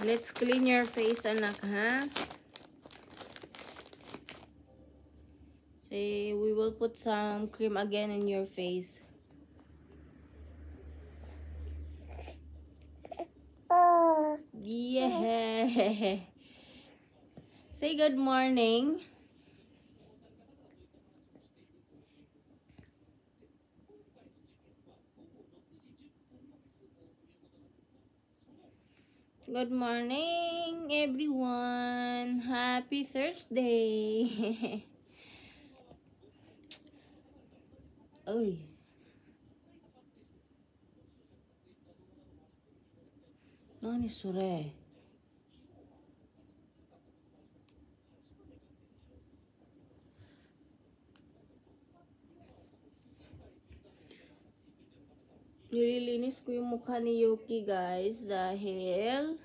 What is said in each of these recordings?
Let's clean your face, anak, ha? Say, we will put some cream again in your face. Yeah. Say good morning. Good morning, everyone. Happy Thursday. Uy. Nani sore? Nililinis ko yung mukha ni Yuki, guys, dahil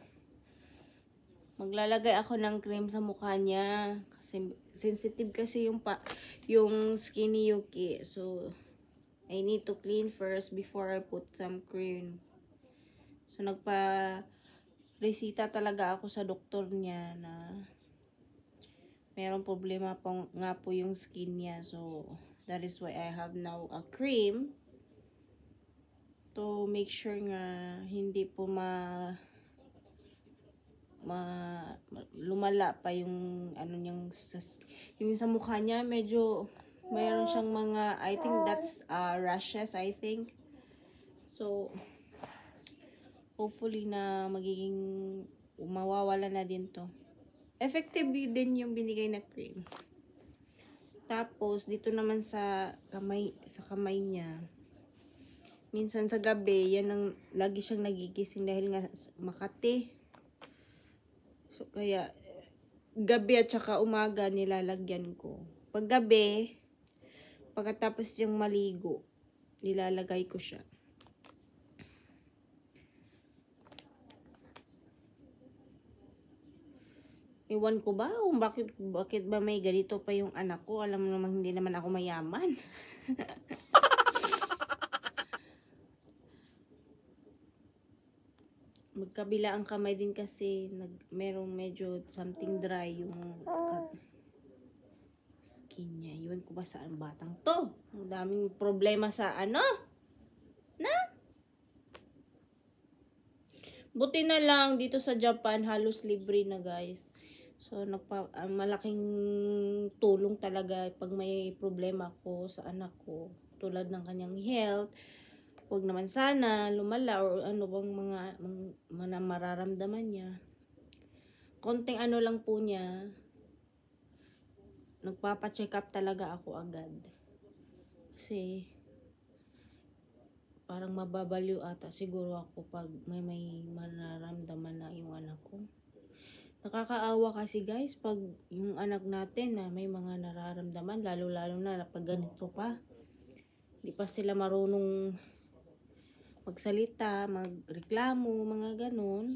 maglalagay ako ng cream sa mukha niya kasi sensitive kasi yung skin ni Yuki. So I need to clean first before I put some cream. So resita talaga ako sa doktor niya na merong problema nga po yung skin niya. So that is why I have now a cream to make sure nga hindi po lumala pa yung yung sa mukha niya. Medyo mayroon siyang mga, I think that's rashes, I think. So hopefully na mawawala na din to. Effective din yung binigay na cream. Tapos dito naman sa kamay niya, minsan sa gabi yan ang lagi siyang nagigising dahil nga makati. So, kaya, gabi at saka umaga nilalagyan ko. Pag gabi, pagkatapos yung maligo, nilalagay ko siya. Iwan ko ba kung bakit ba may ganito pa yung anak ko? Alam mo naman, hindi naman ako mayaman. Magkabila ang kamay din kasi merong medyo something dry yung skin niya. Iwan ko ba saan batang to? Ang daming problema sa na? Buti na lang dito sa Japan halos libre na, guys. So malaking tulong talaga pag may problema ko sa anak ko tulad ng kanyang health. Huwag naman sana lumala or ano bang mga mararamdaman niya. Konting lang po niya, nagpapa-check up talaga ako agad. Kasi parang mababaliw ata siguro ako pag may mararamdaman na yung anak ko. Nakakaawa kasi, guys, pag yung anak natin na may mga nararamdaman, lalo-lalo na pag ganito pa. Hindi pa sila marunong magsalita, magreklamo, mga ganun.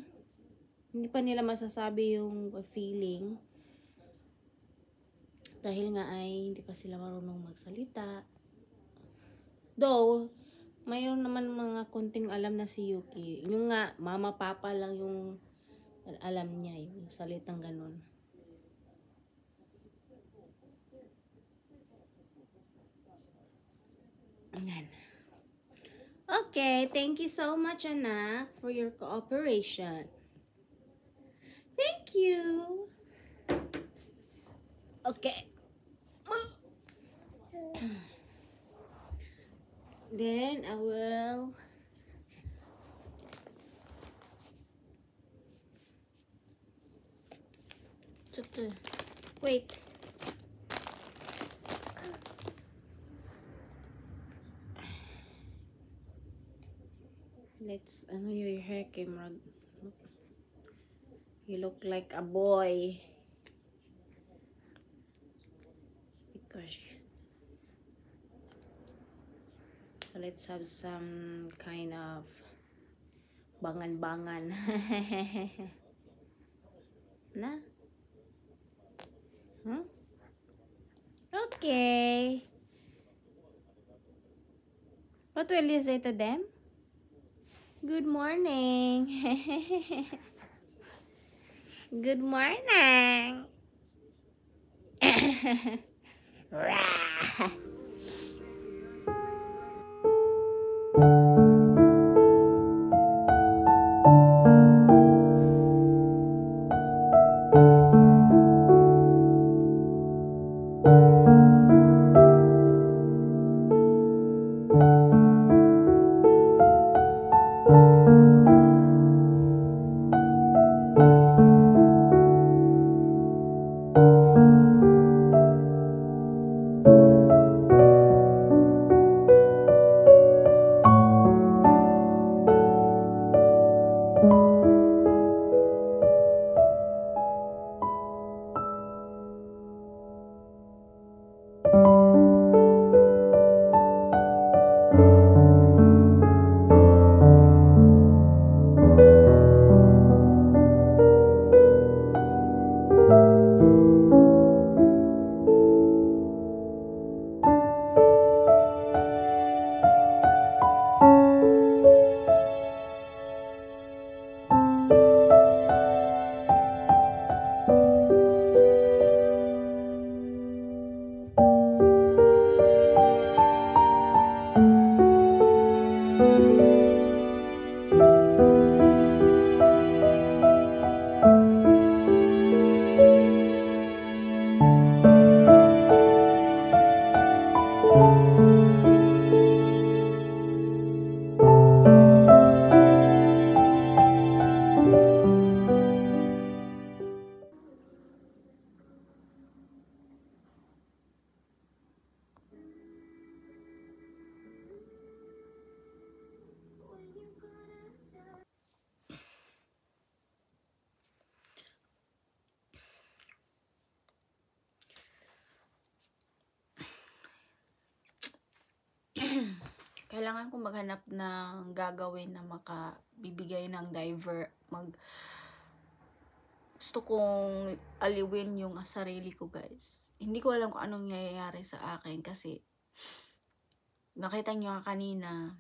Hindi pa nila masasabi yung feeling. Dahil nga ay hindi pa sila marunong magsalita. Though, mayroon naman mga konting alam na si Yuki. Yung nga, mama, papa lang yung alam niya, yung salitang ganun. Ayan. Okay, thank you so much, anak, for your cooperation. Thank you. Okay. Then I will wait. Let's your hair camera. You look like a boy. Because so let's have some kind of bangan-bangan. Na? Huh? Okay. What will you say to them? Good morning. Good morning. Kailangan kong maghanap ng gagawin na makabibigay ng gusto kong aliwin yung sarili ko, guys. Hindi ko alam kung anong nangyayari sa akin kasi nakita nyo nga kanina,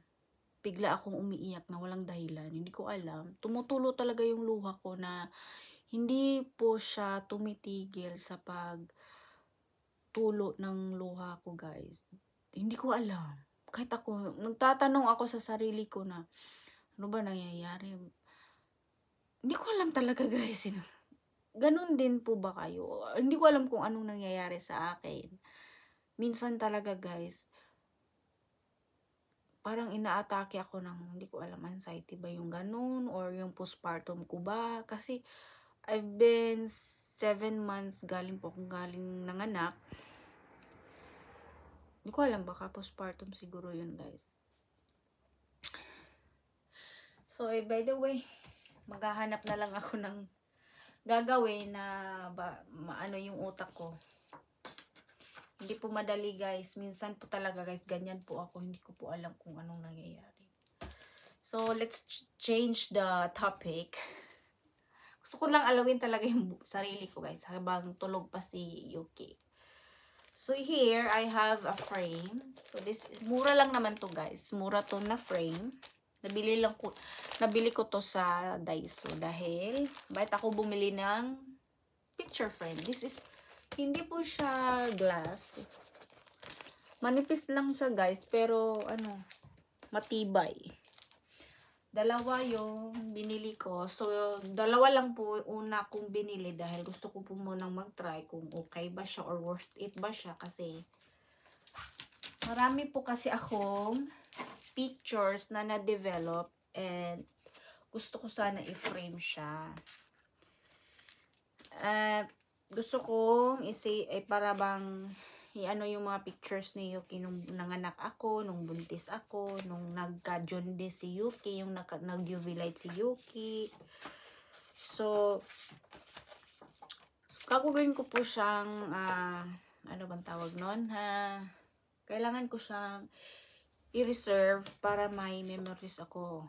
bigla akong umiiyak na walang dahilan. Hindi ko alam. Tumutulo talaga yung luha ko na hindi po siya tumitigil sa pagtulo ng luha ko, guys. Hindi ko alam. Kahit ako, nagtatanong ako sa sarili ko na, ano ba nangyayari? Hindi ko alam talaga, guys. Ganun din po ba kayo? Hindi ko alam kung anong nangyayari sa akin. Minsan talaga, guys, parang inaatake ako ng, hindi ko alam, anxiety ba yung ganun? Or yung postpartum ko ba? Kasi, I've been 7 months galing nanganak. Hindi ko alam, baka postpartum siguro yun, guys. So, by the way, maghahanap na lang ako ng gagawin na maano yung utak ko. Hindi po madali, guys. Minsan po talaga, guys, ganyan po ako. Hindi ko po alam kung anong nangyayari. So, let's change the topic. Gusto ko lang alawin talaga yung sarili ko, guys, habang tulog pa si Yuki. So, here, I have a frame. So, this, mura lang naman to, guys. Mura to na frame. Nabili ko to sa Daiso. Dahil, bakit ako bumili ng picture frame? This is, hindi po siya glass. Manipis lang siya, guys. Pero, matibay. Dalawa yung binili ko. So, dalawa lang po una kong binili dahil gusto ko po munang mag-try kung okay ba siya or worth it ba siya. Kasi, marami po kasi akong pictures na na-develop and gusto ko sana i-frame siya. At, gusto kong para bang yung mga pictures ni Yuki nung nanganak ako, nung buntis ako, nung nagka-jaundice si Yuki, yung nag-UV light si Yuki. So, gagawin ko po siyang, ano bang tawag nun? Kailangan ko siyang i-reserve para may memories ako.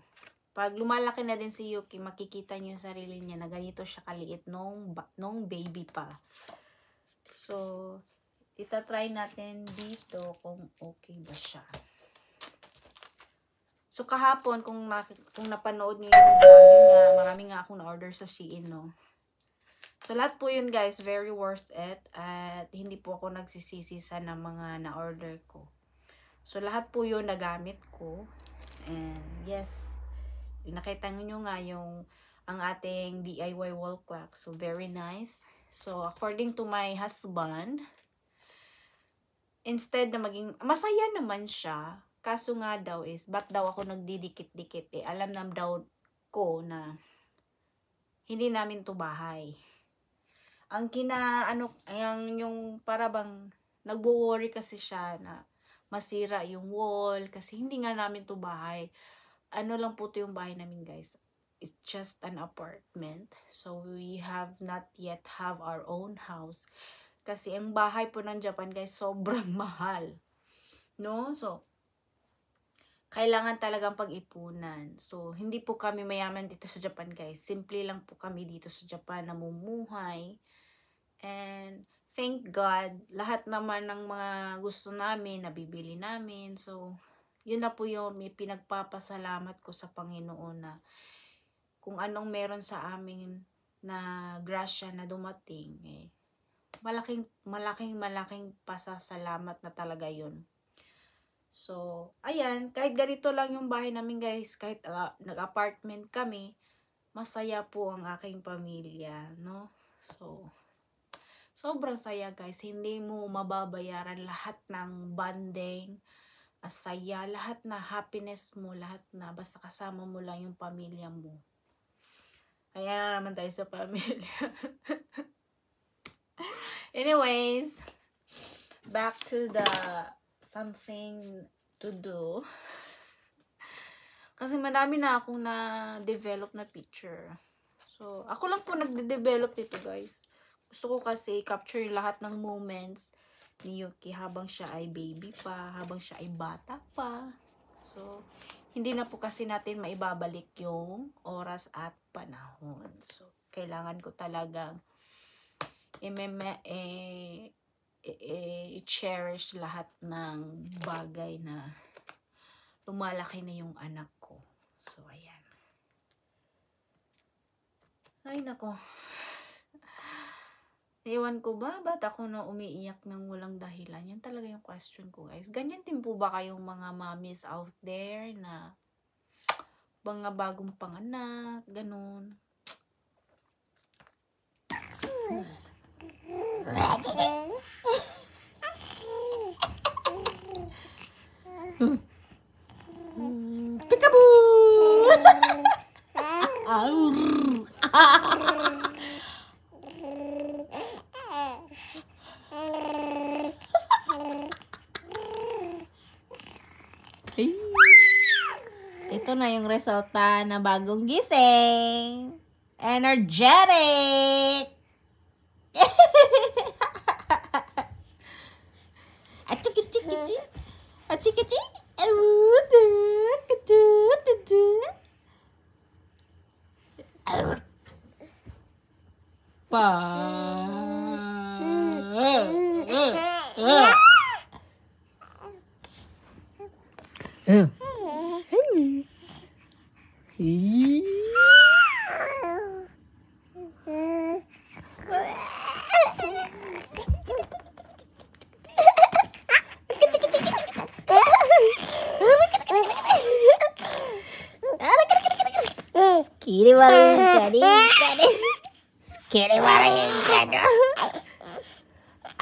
Pag lumalaki na din si Yuki, makikita niyo yung sarili niya na ganito siya kaliit nung baby pa. So, itatry natin dito kung okay ba siya. So, kahapon, kung napanood niyo yung vlog, yun nga, marami nga akong na-order sa Shein, no? So, lahat po yun guys, very worth it. At hindi po ako nagsisisi sa ng mga na-order ko. So, lahat po yun nagamit ko. And yes, nakita nyo nga yung ang ating DIY wall clock. So, very nice. So, according to my husband, instead na maging, masaya naman siya. Kaso nga daw is, ba't daw ako nagdidikit-dikit eh. Alam na daw ko na hindi namin to bahay. Ang yung para bang nagwo-worry kasi siya na masira yung wall kasi hindi nga namin to bahay. Ano lang po to yung bahay namin guys. It's just an apartment. So we have not yet have our own house. Kasi ang bahay po ng Japan guys sobrang mahal. No? So kailangan talagang pag-ipunan. So hindi po kami mayaman dito sa Japan guys. Simple lang po kami dito sa Japan namumuhay. And thank God, lahat naman ng mga gusto namin, nabibili namin. So, yun na po yung may pinagpapasalamat ko sa Panginoon na kung anong meron sa amin na grasya na dumating, eh, malaking pasasalamat na talaga yun. So, ayan, kahit ganito lang yung bahay namin guys, kahit nag-apartment kami, masaya po ang aking pamilya, no? So, sobrang saya guys, hindi mo mababayaran lahat ng bonding, saya, lahat na happiness mo, lahat na basta kasama mo lang yung pamilya mo. Kaya na naman tayo sa pamilya. Anyways, back to the something to do. Kasi madami na akong na-develop na picture. So, ako lang po nagde-develop nito guys. Gusto ko kasi capture lahat ng moments ni Yuki habang siya ay baby pa, habang siya ay bata pa. So, hindi na po kasi natin maibabalik yung oras at panahon. So, kailangan ko talagang i-cherish lahat ng bagay na lumalaki na yung anak ko. So, ayan. Ay, nako. Ewan ko ba? Ba't ako na umiiyak ng walang dahilan? Yan talaga yung question ko, guys. Ganyan din po ba kayong mga mommies out there na mga bagong panganak, ganun? Peekaboo! Ito na yung resulta na bagong gising. Energetic! Achiki-chiki-chi. Achiki-chi. Pa.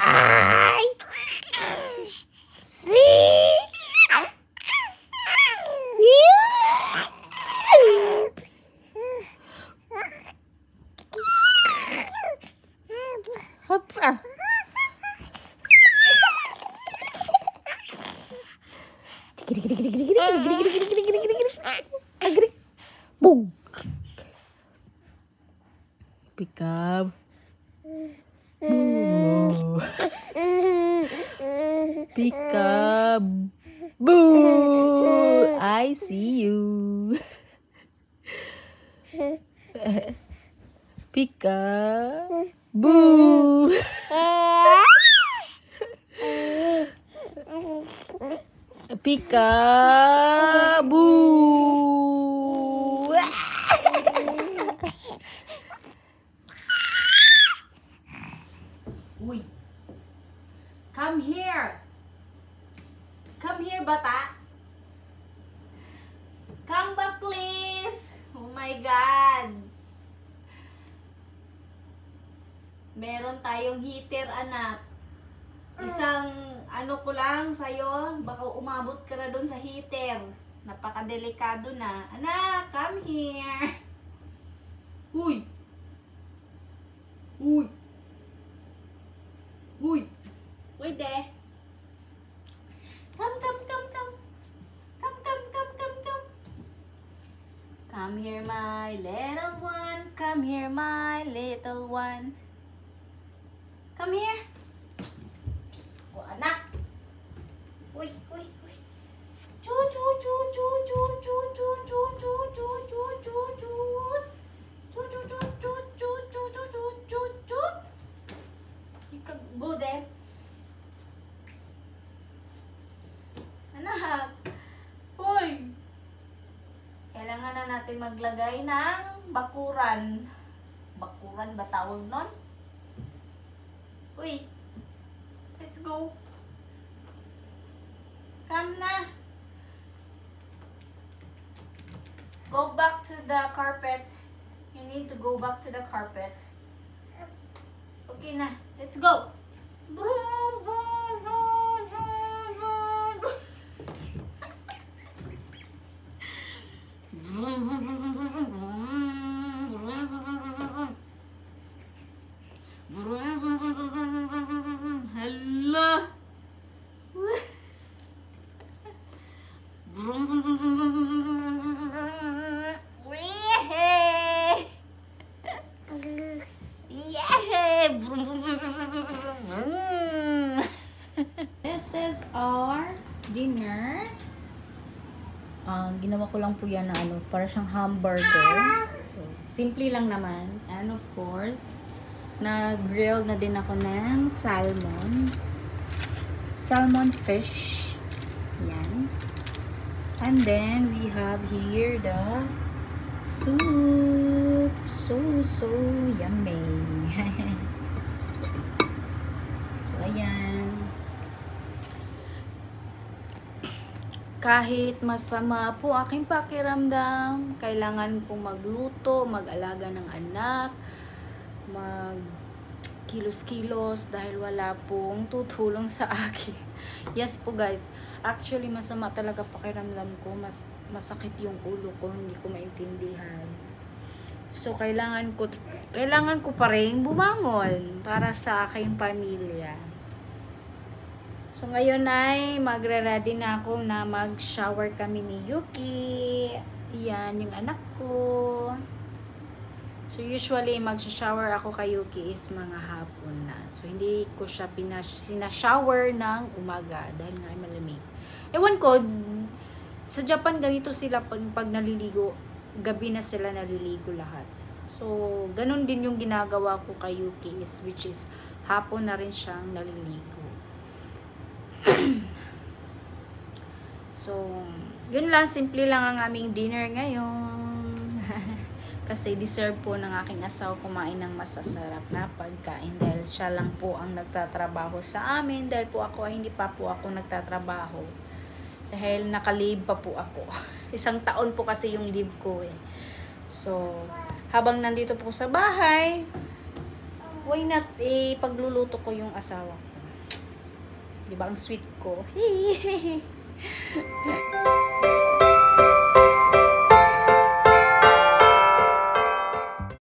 Ay! Boom! Peekab. Boo! Peekab. Boo! I see you. Peekab. Boo! Peekaboo! God! Meron tayong heater, anak. Isang ano ko lang sa'yo, baka umabot ka na dun sa heater. Napakadelikado na. Anak, come here. Uy! Uy! Uy! Uy, de. Come, come, come, come. Come, come, come, come, come. Come here, my little one. Come here, my little one. Come here. Diyos ko, anak. Uy, uy, uy. Chu, chu, chu, chu, chu, chu, chu, chu, chu, chu, chu, chu, chu. Chu, chu, chu, chu, chu, chu, chu, chu, chu, chu. You can go there. Anak. Uy. Kailangan na natin maglagay ng bakuran. Bakuran ba tawag nun? Uy. Let's go. Come na. Go back to the carpet. You need to go back to the carpet. Okay na. Let's go. Vroom, vroom, vroom, vroom, vroom. Vroom, vroom, vroom, vroom, vroom, vroom. Vroom, vroom, vroom, vroom, vroom. Vroom, vroom, vroom, vroom, vroom, vroom, vroom. Hala. Vroom, vroom, vroom, vroom, vroom, vroom, vroom, vroom. Wee-hey. Yay! Vroom, vroom, vroom, vroom, vroom, vroom, vroom. This is our dinner. Ginawa ko lang po yan na ano, para siyang hamburger. So, simple lang naman. And of course, na-grilled na din ako ng salmon. Salmon fish. Yan. And then, we have here the soup. So yummy. So, ayan. Kahit masama po aking pakiramdam, kailangan pong magluto, mag-alaga ng anak, mag-kilos-kilos dahil wala pong tutulong sa akin. Yes po guys, actually masama talaga pakiramdam ko, masakit yung ulo ko, hindi ko maintindihan. So kailangan ko pa rin bumangon para sa aking pamilya. So, ngayon ay magre-ready na ako na mag-shower kami ni Yuki. Yan, yung anak ko. So, usually, mag-shower ako kay Yuki is mga hapon na. So, hindi ko siya sinashower ng umaga dahil nga ay malamig. Ewan ko, sa Japan ganito sila pag naliligo, gabi na sila naliligo lahat. So, ganun din yung ginagawa ko kay Yuki which is hapon na rin siyang naliligo. So, yun lang, simple lang ang aming dinner ngayon. Kasi deserve po ng aking asawa kumain ng masasarap na pagkain dahil siya lang po ang nagtatrabaho sa amin, dahil po ako ay hindi pa po ako nagtatrabaho dahil naka-leave pa po ako. 1 taon po kasi yung leave ko eh. So, habang nandito po sa bahay, why not pagluluto ko yung asawa ko. Diba ang sweet ko?